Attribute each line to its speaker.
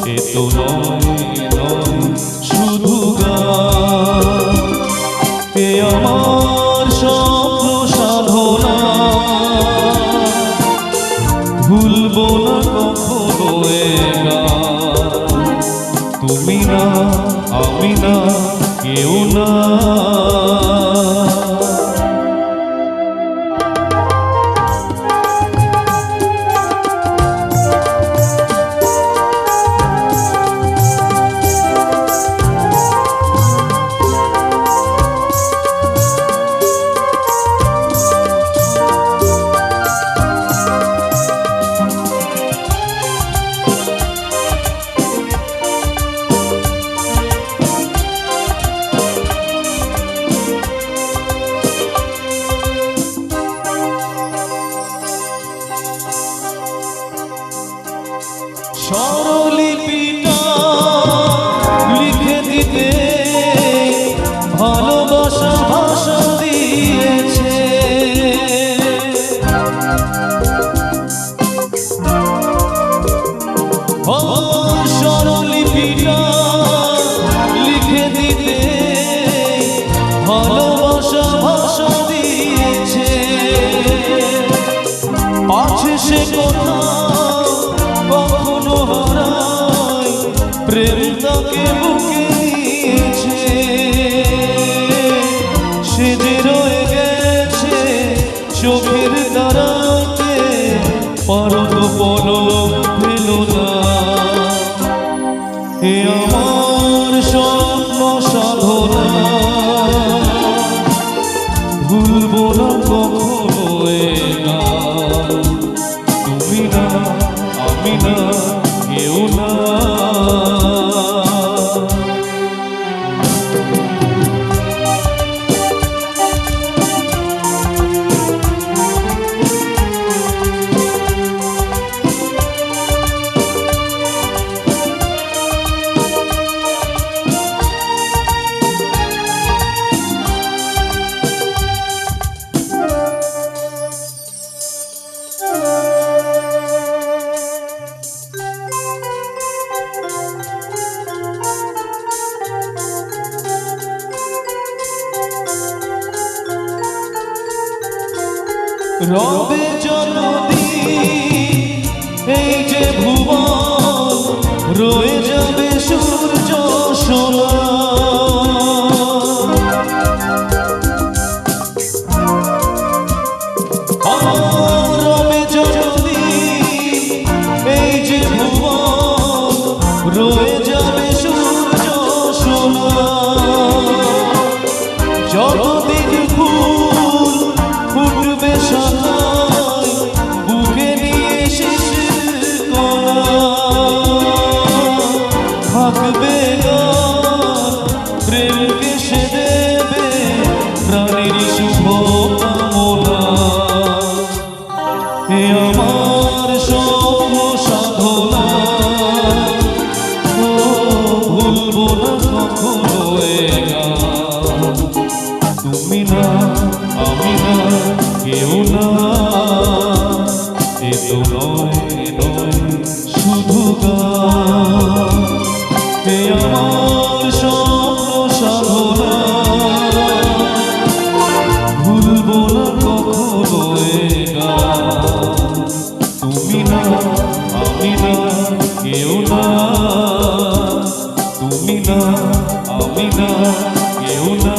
Speaker 1: এ তো নয় শুধু গান, এ আমার স্বপ্ন সাধনা, ভুলবো না কখনো এ গান। তুমি না আমি না কেউ না, স্বরলিপিটা লিখে দিতে ভালোবাসা ভাষা দিয়েছে, স্বরলিপিটা লিখে দিতে ভালোবাসা ভাষা দিয়েছে। আছে সে কথা কখনো হারায়, প্রেম তাকে বুকে নিয়েছে, সে যে রয়ে গেছে চোখের তারাতে, পারত পলক পেল না। এ আমার স্বপ্ন সাধনা, ভুলবো না কখনো এ গান। তুমি না আমি না কেউ না, রবে যতদিন এই যে ভুবন, রয়ে যাবে সূর্য সোনা। রবে যতদিন এই যে ভুবন, রয়ে যাবে সূর্য সোনা। যতদিন ফুল ফুটবে শাখায়, বুকে নিয়ে শিশির কণা, থাকবে গান প্রেমকে সে দেবে প্রাণীর শুভ কামনা। এ আমার স্বপ্ন সাধনা, ভুলবো না কখনো এ গান। তুমি না আমি না কেউ না, এ তো নয় শুধু গান, এ আমার স্বপ্ন সাধনা, ভুলবো না কখনো এ গান। তুমি না আমি না কেউ না, তুমি না আমি না কেউ না।